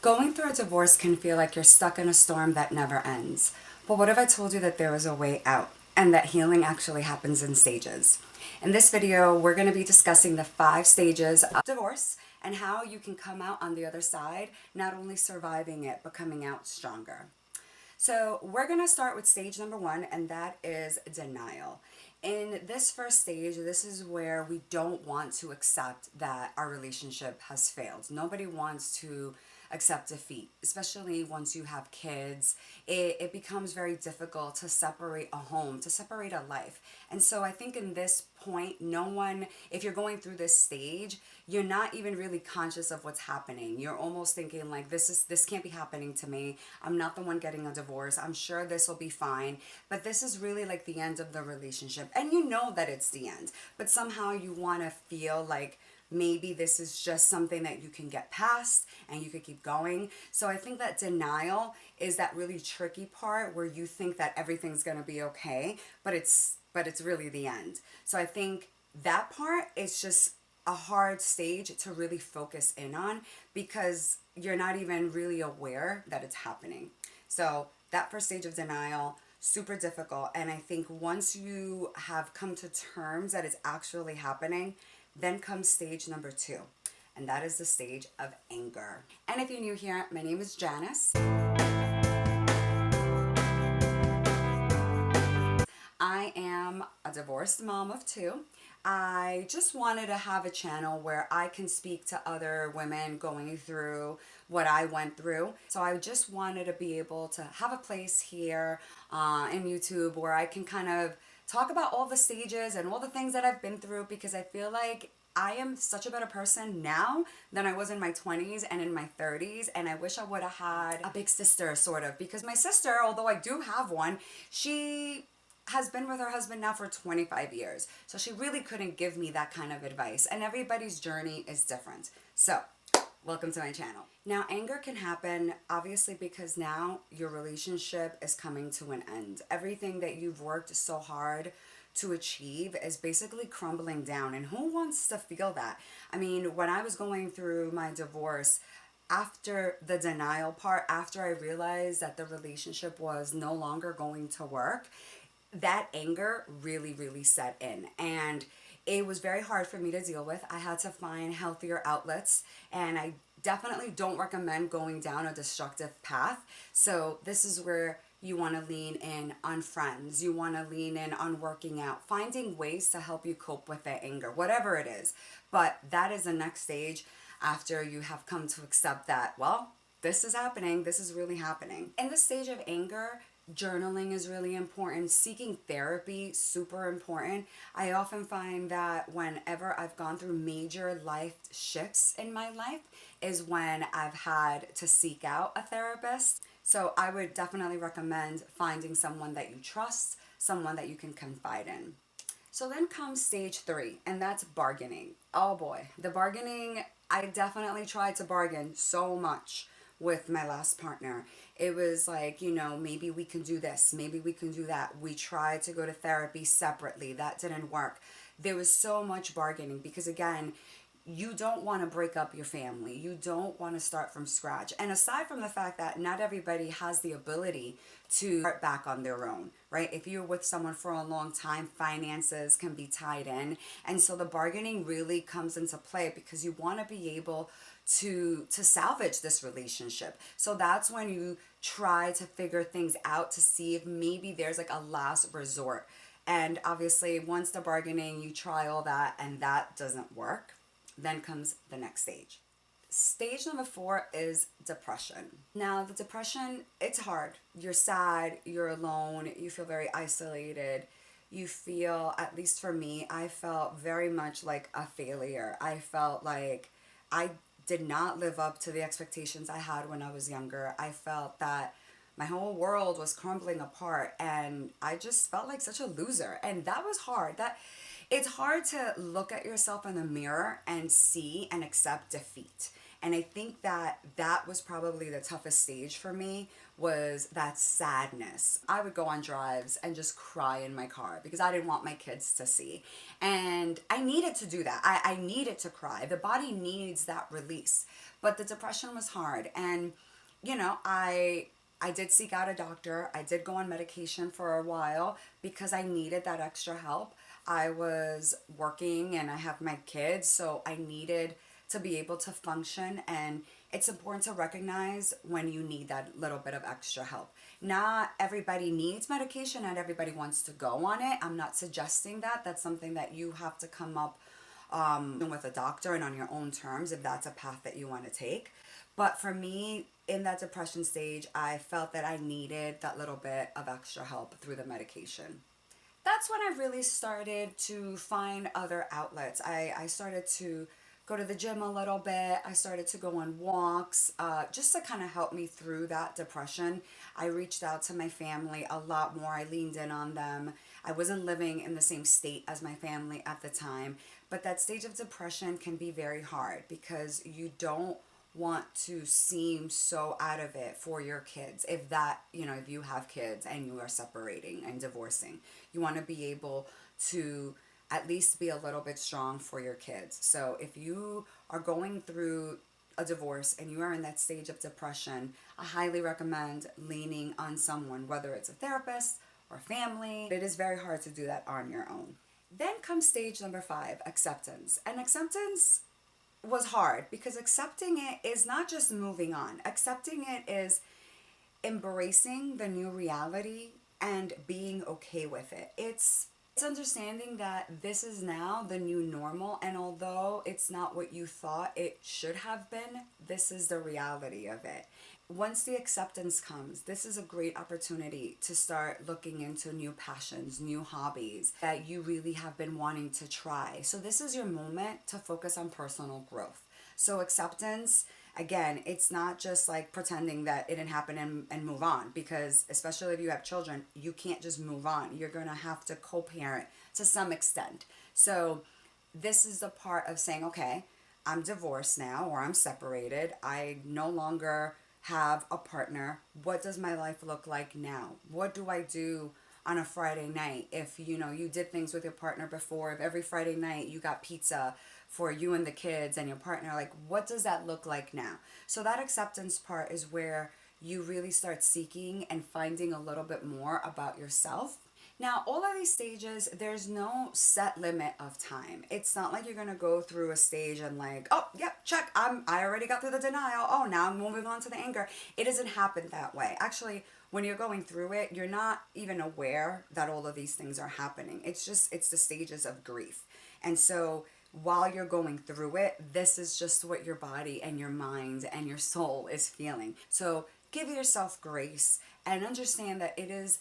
Going through a divorce can feel like you're stuck in a storm that never ends. But what if I told you that there was a way out and that healing actually happens in stages? In this video, we're going to be discussing the 5 stages of divorce and how you can come out on the other side, not only surviving it, but coming out stronger. So we're going to start with stage number 1, and that is denial. In this first stage, this is where we don't want to accept that our relationship has failed. Nobody wants to accept defeat, especially once you have kids. It becomes very difficult to separate a home, to separate a life. And so I think in this point, no one, if you're going through this stage, you're not even really conscious of what's happening. You're almost thinking like, this can't be happening to me. I'm not the one getting a divorce. I'm sure this will be fine. But this is really like the end of the relationship. And you know that it's the end. But somehow you want to feel like maybe this is just something that you can get past and you could keep going. So I think that denial is that really tricky part where you think that everything's going to be okay, but it's really the end. So I think that part is just a hard stage to really focus in on because you're not even really aware that it's happening. So that first stage of denial, super difficult. And I think once you have come to terms that it's actually happening, then comes stage number 2, and that is the stage of anger. And if you're new here, my name is Janice. I am a divorced mom of 2. I just wanted to have a channel where I can speak to other women going through what I went through. So I just wanted to be able to have a place here in YouTube where I can kind of talk about all the stages and all the things that I've been through, because I feel like I am such a better person now than I was in my 20s and in my 30s, and I wish I would have had a big sister, sort of, because my sister, although I do have one, she has been with her husband now for 25 years. So she really couldn't give me that kind of advice, and everybody's journey is different. So welcome to my channel. Now, anger can happen obviously because now your relationship is coming to an end. Everything that you've worked so hard to achieve is basically crumbling down, and who wants to feel that? I mean, when I was going through my divorce, after the denial part, after I realized that the relationship was no longer going to work, that anger really set in, and it was very hard for me to deal with. I had to find healthier outlets, and I definitely don't recommend going down a destructive path. So this is where you want to lean in on friends. You want to lean in on working out, finding ways to help you cope with that anger, whatever it is. But that is the next stage after you have come to accept that, well, this is happening. This is really happening. In the stage of anger, journaling is really important. Seeking therapy, super important. I often find that whenever I've gone through major life shifts in my life is when I've had to seek out a therapist. So I would definitely recommend finding someone that you trust, someone that you can confide in. So then comes stage 3, and that's bargaining. Oh boy, the bargaining, I definitely tried to bargain so much with my last partner. It was like, maybe we can do this, maybe we can do that. We tried to go to therapy separately. That didn't work. There was so much bargaining because, again, you don't want to break up your family. You don't want to start from scratch. And aside from the fact that not everybody has the ability to start back on their own, right? If you're with someone for a long time, finances can be tied in. And so the bargaining really comes into play because you want to be able to salvage this relationship. So that's when you try to figure things out to see if maybe there's like a last resort. And obviously once the bargaining, you try all that and that doesn't work, then comes the next stage. Stage number 4 is depression. Now, the depression, it's hard. You're sad, you're alone, you feel very isolated. You feel, at least for me, I felt very much like a failure. I felt like I did not live up to the expectations I had when I was younger. I felt that my whole world was crumbling apart, and I just felt like such a loser. And that was hard. It's hard to look at yourself in the mirror and see and accept defeat. And I think that that was probably the toughest stage for me, was that sadness. I would go on drives and just cry in my car because I didn't want my kids to see. And I needed to do that. I needed to cry. The body needs that release. But the depression was hard. And, you know, I did seek out a doctor. I did go on medication for a while because I needed that extra help. I was working and I have my kids, so I needed to be able to function. And it's important to recognize when you need that little bit of extra help. Not everybody needs medication, not everybody wants to go on it. I'm not suggesting that. That's something that you have to come up with a doctor and on your own terms if that's a path that you want to take. But for me, in that depression stage, I felt that I needed that little bit of extra help through the medication. That's when I really started to find other outlets. I started to go to the gym a little bit. I started to go on walks just to kind of help me through that depression. I reached out to my family a lot more. I leaned in on them. I wasn't living in the same state as my family at the time, but that stage of depression can be very hard because you don't want to seem so out of it for your kids. If that, you know, if you have kids and you are separating and divorcing, you want to be able to at least be a little bit strong for your kids. So if you are going through a divorce and you are in that stage of depression, I highly recommend leaning on someone, whether it's a therapist or family. It is very hard to do that on your own. Then comes stage number 5, acceptance. And acceptance was hard because accepting it is not just moving on. Accepting it is embracing the new reality and being okay with it. It's understanding that this is now the new normal, and although it's not what you thought it should have been, this is the reality of it. Once the acceptance comes, this is a great opportunity to start looking into new passions, new hobbies that you really have been wanting to try. So this is your moment to focus on personal growth. So acceptance, again, it's not just like pretending that it didn't happen and move on, because especially if you have children, you can't just move on. You're going to have to co-parent to some extent. So this is the part of saying, okay, I'm divorced now, or I'm separated. I no longer have a partner. What does my life look like now? What do I do on a Friday night? If you know you did things with your partner before, if every Friday night you got pizza for you and the kids and your partner, like what does that look like now? So that acceptance part is where you really start seeking and finding a little bit more about yourself. Now, all of these stages, there's no set limit of time. It's not like you're gonna go through a stage and like, oh, yep, check, I already got through the denial. Oh, now I'm moving on to the anger. It doesn't happen that way. Actually, when you're going through it, you're not even aware that all of these things are happening. It's the stages of grief. And so while you're going through it, this is just what your body and your mind and your soul is feeling. So give yourself grace and understand that it is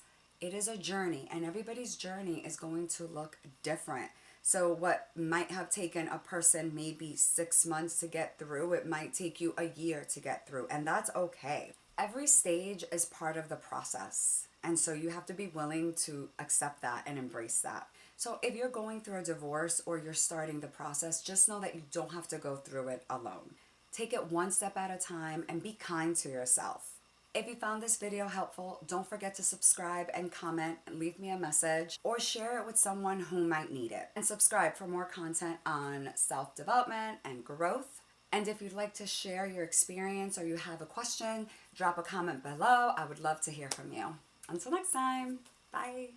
a journey, and everybody's journey is going to look different. So what might have taken a person maybe 6 months to get through, it might take you a year to get through, and that's okay. Every stage is part of the process, and so you have to be willing to accept that and embrace that. So if you're going through a divorce or you're starting the process, just know that you don't have to go through it alone. Take it one step at a time and be kind to yourself. If you found this video helpful, don't forget to subscribe and comment and leave me a message, or share it with someone who might need it. And subscribe for more content on self-development and growth. And if you'd like to share your experience or you have a question, drop a comment below. I would love to hear from you. Until next time, bye.